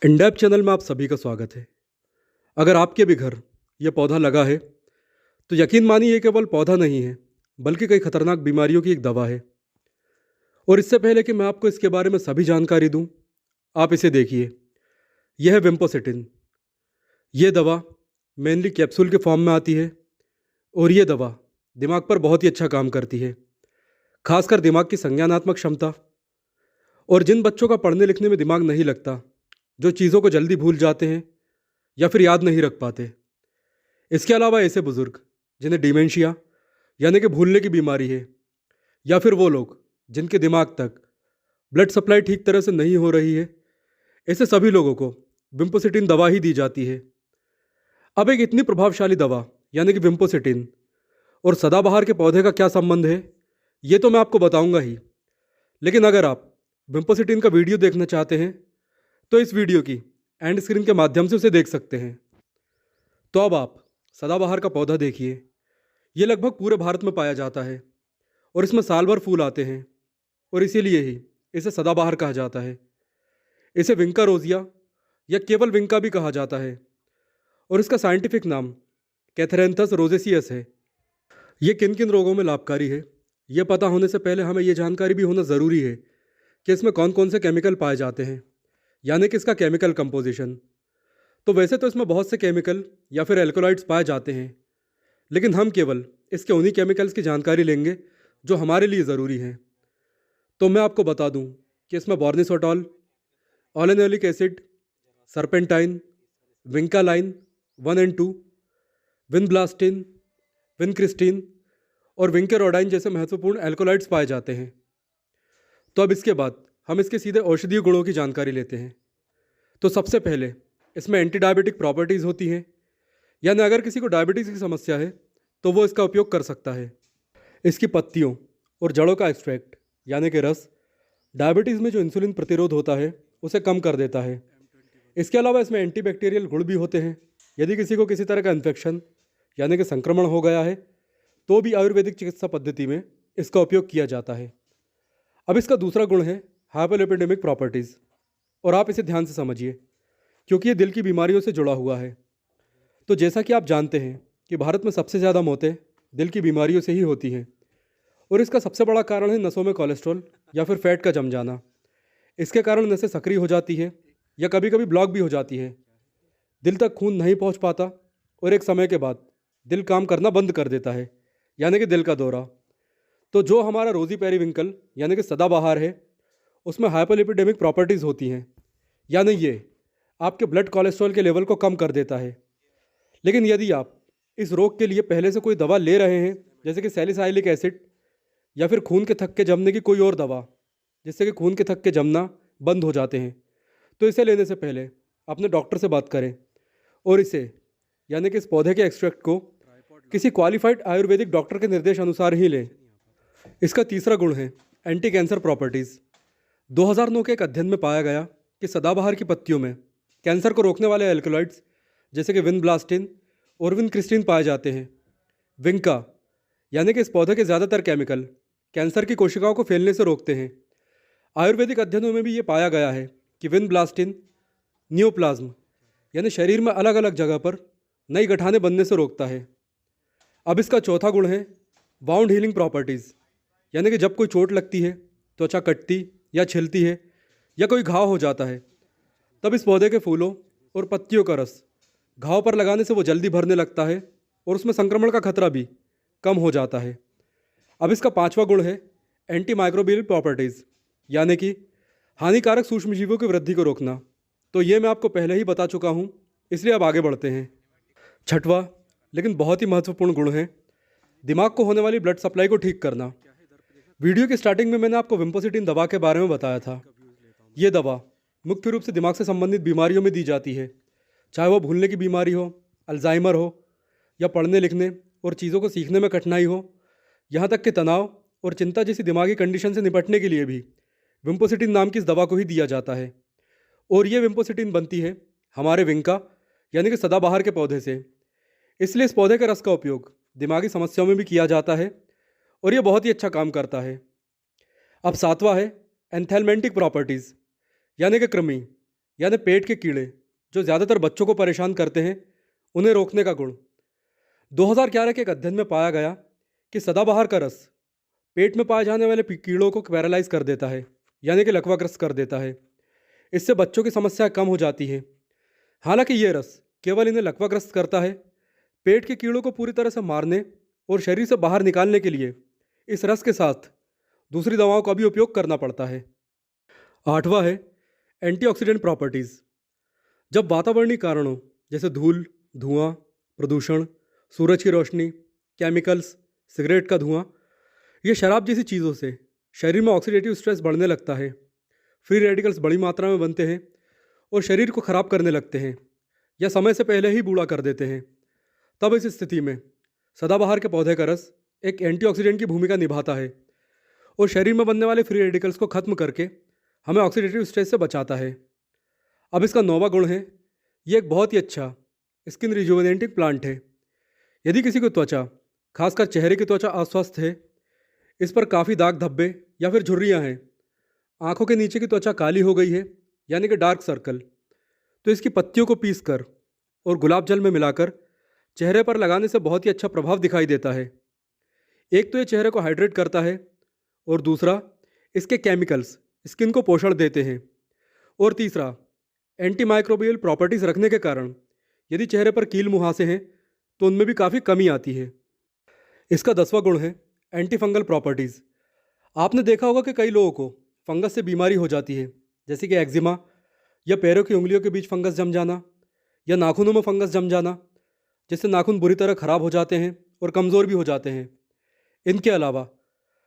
इंडेप channel में आप सभी का स्वागत है। अगर आपके भी घर यह पौधा लगा है तो यकीन मानिए ये केवल पौधा नहीं है बल्कि कई खतरनाक बीमारियों की एक दवा है। और इससे पहले कि मैं आपको इसके बारे में सभी जानकारी दूं, आप इसे देखिए। यह है विम्पोसिटिन। ये दवा मेनली कैप्सूल के फॉर्म में आती है और ये दवा दिमाग पर बहुत ही अच्छा काम करती है, खासकर दिमाग की संज्ञानात्मक क्षमता। और जिन बच्चों का पढ़ने लिखने में दिमाग नहीं लगता, जो चीज़ों को जल्दी भूल जाते हैं या फिर याद नहीं रख पाते। इसके अलावा ऐसे बुजुर्ग जिन्हें डिमेंशिया यानी कि भूलने की बीमारी है, या फिर वो लोग जिनके दिमाग तक ब्लड सप्लाई ठीक तरह से नहीं हो रही है, ऐसे सभी लोगों को विम्पोसिटिन दवा ही दी जाती है। अब एक इतनी प्रभावशाली दवा यानी कि विम्पोसिटिन और सदाबहार के पौधे का क्या संबंध है, ये तो मैं आपको बताऊंगा ही। लेकिन अगर आप विम्पोसिटिन का वीडियो देखना चाहते हैं तो इस वीडियो की एंड स्क्रीन के माध्यम से उसे देख सकते हैं। तो अब आप सदाबहार का पौधा देखिए। ये लगभग पूरे भारत में पाया जाता है और इसमें साल भर फूल आते हैं और इसीलिए ही इसे सदाबहार कहा जाता है। इसे विंका रोजिया या केवल विंका भी कहा जाता है और इसका साइंटिफिक नाम कैथरेंथस रोजेसियस है। ये किन किन रोगों में लाभकारी है, ये पता होने से पहले हमें ये जानकारी भी होना ज़रूरी है कि इसमें कौन कौन से केमिकल पाए जाते हैं, यानी कि इसका केमिकल कंपोजिशन। तो वैसे तो इसमें बहुत से केमिकल या फिर एल्कोलाइड्स पाए जाते हैं, लेकिन हम केवल इसके उन्हीं केमिकल्स की जानकारी लेंगे जो हमारे लिए ज़रूरी हैं। तो मैं आपको बता दूं कि इसमें बॉर्निसोटॉल, ओलेनोलिक एसिड, सरपेंटाइन, विंकालाइन 1 और 2, विनब्लास्टिन, विनक्रिस्टिन और विंकेरोडाइन जैसे महत्वपूर्ण एल्कोलाइड्स पाए जाते हैं। तो अब इसके बाद हम इसके सीधे औषधीय गुणों की जानकारी लेते हैं। तो सबसे पहले इसमें एंटी डायबिटिक प्रॉपर्टीज़ होती हैं, यानी अगर किसी को डायबिटीज़ की समस्या है तो वो इसका उपयोग कर सकता है। इसकी पत्तियों और जड़ों का एक्सट्रैक्ट यानी कि रस डायबिटीज़ में जो इंसुलिन प्रतिरोध होता है उसे कम कर देता है। इसके अलावा इसमें एंटीबैक्टीरियल गुण भी होते हैं। यदि किसी को किसी तरह का इन्फेक्शन यानी कि संक्रमण हो गया है तो भी आयुर्वेदिक चिकित्सा पद्धति में इसका उपयोग किया जाता है। अब इसका दूसरा गुण है हाइपोलिपिडेमिक प्रॉपर्टीज़, और आप इसे ध्यान से समझिए क्योंकि ये दिल की बीमारियों से जुड़ा हुआ है। तो जैसा कि आप जानते हैं कि भारत में सबसे ज़्यादा मौतें दिल की बीमारियों से ही होती हैं, और इसका सबसे बड़ा कारण है नसों में कोलेस्ट्रॉल या फिर फैट का जम जाना। इसके कारण नसें सक्रिय हो जाती है या कभी कभी ब्लॉक भी हो जाती है। दिल तक खून नहीं पहुंच पाता और एक समय के बाद दिल काम करना बंद कर देता है, यानी कि दिल का दौरा। तो जो हमारा रोजी पेरीविंकल यानी कि सदाबहार है, उसमें हाइपोलिपिडेमिक प्रॉपर्टीज़ होती हैं, यानी ये आपके ब्लड कोलेस्ट्रॉल के लेवल को कम कर देता है। लेकिन यदि आप इस रोग के लिए पहले से कोई दवा ले रहे हैं, जैसे कि सैलिसाइलिक एसिड या फिर खून के थक्के जमने की कोई और दवा, जिससे कि खून के थक्के जमना बंद हो जाते हैं, तो इसे लेने से पहले अपने डॉक्टर से बात करें और इसे यानी कि इस पौधे के एक्सट्रैक्ट को किसी क्वालिफाइड आयुर्वेदिक डॉक्टर के निर्देश अनुसार ही लें। इसका तीसरा गुण है एंटी कैंसर प्रॉपर्टीज़। 2009 के एक अध्ययन में पाया गया कि सदाबहार की पत्तियों में कैंसर को रोकने वाले एल्कलॉइड्स जैसे कि विनब्लास्टिन और विनक्रिस्टिन पाए जाते हैं। विंका यानी कि इस पौधे के ज़्यादातर केमिकल कैंसर की कोशिकाओं को फैलने से रोकते हैं। आयुर्वेदिक अध्ययनों में भी ये पाया गया है कि विनब्लास्टिन नियोप्लाज्म यानी शरीर में अलग अलग जगह पर नई गठाने बनने से रोकता है। अब इसका चौथा गुण है वाउंड हीलिंग प्रॉपर्टीज़, यानी कि जब कोई चोट लगती है, त्वचा कटती या छिलती है या कोई घाव हो जाता है, तब इस पौधे के फूलों और पत्तियों का रस घाव पर लगाने से वो जल्दी भरने लगता है और उसमें संक्रमण का खतरा भी कम हो जाता है। अब इसका पांचवा गुण है एंटी माइक्रोबियल प्रॉपर्टीज़, यानी कि हानिकारक सूक्ष्मजीवों की वृद्धि को रोकना। तो ये मैं आपको पहले ही बता चुका हूँ, इसलिए अब आगे बढ़ते हैं। छठवां लेकिन बहुत ही महत्वपूर्ण गुण है दिमाग को होने वाली ब्लड सप्लाई को ठीक करना। वीडियो की स्टार्टिंग में मैंने आपको विम्पोसिटिन दवा के बारे में बताया था। ये दवा मुख्य रूप से दिमाग से संबंधित बीमारियों में दी जाती है, चाहे वो भूलने की बीमारी हो, अल्जाइमर हो, या पढ़ने लिखने और चीज़ों को सीखने में कठिनाई हो, यहाँ तक कि तनाव और चिंता जैसी दिमागी कंडीशन से निपटने के लिए भी विम्पोसिटिन नाम की इस दवा को ही दिया जाता है। और ये विम्पोसिटिन बनती है हमारे विंका यानी कि सदाबहार के पौधे से। इसलिए इस पौधे के रस का उपयोग दिमागी समस्याओं में भी किया जाता है और ये बहुत ही अच्छा काम करता है। अब सातवां है एंथेलमेंटिक प्रॉपर्टीज़, यानी कि कृमि। यानी पेट के कीड़े जो ज़्यादातर बच्चों को परेशान करते हैं, उन्हें रोकने का गुण। 2011 के एक अध्ययन में पाया गया कि सदाबहार का रस पेट में पाए जाने वाले कीड़ों को पैरालाइज कर देता है, यानी कि लकवाग्रस्त कर देता है। इससे बच्चों की समस्या कम हो जाती है। हालांकि ये रस केवल इन्हें लकवाग्रस्त करता है, पेट के कीड़ों को पूरी तरह से मारने और शरीर से बाहर निकालने के लिए इस रस के साथ दूसरी दवाओं का भी उपयोग करना पड़ता है। 8वां है एंटीऑक्सीडेंट प्रॉपर्टीज़। जब वातावरणीय कारणों जैसे धूल, धुआं, प्रदूषण, सूरज की रोशनी, केमिकल्स, सिगरेट का धुआं, ये शराब जैसी चीज़ों से शरीर में ऑक्सीडेटिव स्ट्रेस बढ़ने लगता है। फ्री रेडिकल्स बड़ी मात्रा में बनते हैं और शरीर को ख़राब करने लगते हैं या समय से पहले ही बूढ़ा कर देते हैं। तब इस स्थिति में सदाबहार के पौधे का रस एक एंटीऑक्सीडेंट की भूमिका निभाता है और शरीर में बनने वाले फ्री रेडिकल्स को खत्म करके हमें ऑक्सीडेटिव स्ट्रेस से बचाता है। अब इसका 9वां गुण है, ये एक बहुत ही अच्छा स्किन रिजुवेनेटिंग प्लांट है। यदि किसी को त्वचा, खासकर चेहरे की त्वचा अस्वस्थ है, इस पर काफ़ी दाग धब्बे या फिर झुर्रियाँ हैं, आंखों के नीचे की त्वचा काली हो गई है यानी कि डार्क सर्कल, तो इसकी पत्तियों को पीसकर और गुलाब जल में मिलाकर चेहरे पर लगाने से बहुत ही अच्छा प्रभाव दिखाई देता है। एक तो ये चेहरे को हाइड्रेट करता है और दूसरा इसके केमिकल्स स्किन को पोषण देते हैं, और तीसरा एंटी माइक्रोबियल प्रॉपर्टीज़ रखने के कारण यदि चेहरे पर कील मुहासे हैं तो उनमें भी काफ़ी कमी आती है। इसका 10वां गुण है एंटी फंगल प्रॉपर्टीज़। आपने देखा होगा कि कई लोगों को फंगस से बीमारी हो जाती है, जैसे कि एक्जिमा या पैरों की उंगलियों के बीच फंगस जम जाना या नाखूनों में फंगस जम जाना, जिससे नाखून बुरी तरह ख़राब हो जाते हैं और कमज़ोर भी हो जाते हैं। इनके अलावा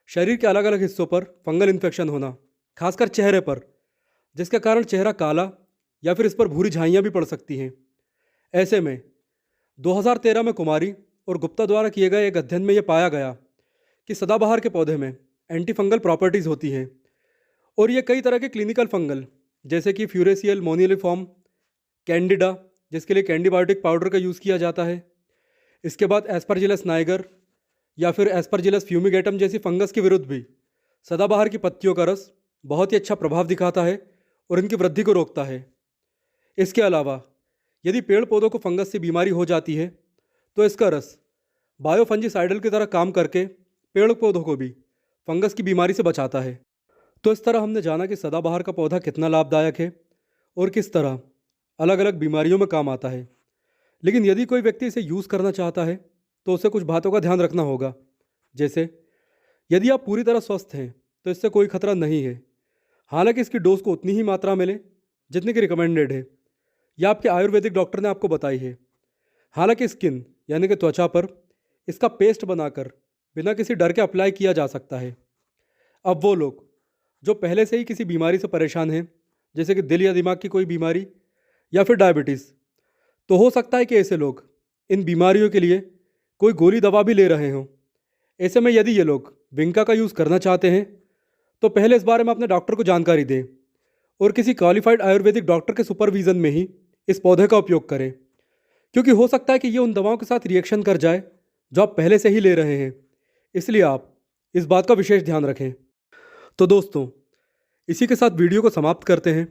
शरीर के अलग अलग हिस्सों पर फंगल इन्फेक्शन होना, खासकर चेहरे पर, जिसके कारण चेहरा काला या फिर इस पर भूरी झाइयाँ भी पड़ सकती हैं। ऐसे में 2013 में कुमारी और गुप्ता द्वारा किए गए एक अध्ययन में यह पाया गया कि सदाबहार के पौधे में एंटी फंगल प्रॉपर्टीज़ होती हैं और ये कई तरह के क्लिनिकल फंगल जैसे कि फ्यूरेसियल मोनियलिफॉर्म, कैंडिडा, जिसके लिए कैंडीबायोटिक पाउडर का यूज़ किया जाता है, इसके बाद एस्परजिलस नाइगर या फिर एस्परजिलस फ्यूमिगेटम जैसी फंगस के विरुद्ध भी सदाबहार की पत्तियों का रस बहुत ही अच्छा प्रभाव दिखाता है और इनकी वृद्धि को रोकता है। इसके अलावा यदि पेड़ पौधों को फंगस से बीमारी हो जाती है तो इसका रस बायोफंजीसाइडल की तरह काम करके पेड़ पौधों को भी फंगस की बीमारी से बचाता है। तो इस तरह हमने जाना कि सदाबहार का पौधा कितना लाभदायक है और किस तरह अलग अलग बीमारियों में काम आता है। लेकिन यदि कोई व्यक्ति इसे यूज़ करना चाहता है तो उसे कुछ बातों का ध्यान रखना होगा, जैसे यदि आप पूरी तरह स्वस्थ हैं तो इससे कोई खतरा नहीं है। हालांकि इसकी डोज को उतनी ही मात्रा मिले जितनी की रिकमेंडेड है या आपके आयुर्वेदिक डॉक्टर ने आपको बताई है। हालांकि स्किन यानी कि त्वचा पर इसका पेस्ट बनाकर बिना किसी डर के अप्लाई किया जा सकता है। अब वो लोग जो पहले से ही किसी बीमारी से परेशान हैं, जैसे कि दिल या दिमाग की कोई बीमारी या फिर डायबिटीज़, तो हो सकता है कि ऐसे लोग इन बीमारियों के लिए कोई गोली दवा भी ले रहे हों। ऐसे में यदि ये लोग विंका का यूज़ करना चाहते हैं तो पहले इस बारे में अपने डॉक्टर को जानकारी दें और किसी क्वालिफाइड आयुर्वेदिक डॉक्टर के सुपरविज़न में ही इस पौधे का उपयोग करें, क्योंकि हो सकता है कि ये उन दवाओं के साथ रिएक्शन कर जाए जो आप पहले से ही ले रहे हैं। इसलिए आप इस बात का विशेष ध्यान रखें। तो दोस्तों, इसी के साथ वीडियो को समाप्त करते हैं।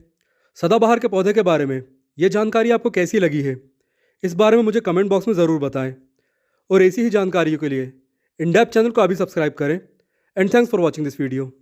सदाबहार के पौधे के बारे में ये जानकारी आपको कैसी लगी है, इस बारे में मुझे कमेंट बॉक्स में ज़रूर बताएं और ऐसी ही जानकारियों के लिए इन डेप्थ चैनल को अभी सब्सक्राइब करें। And thanks for watching this video.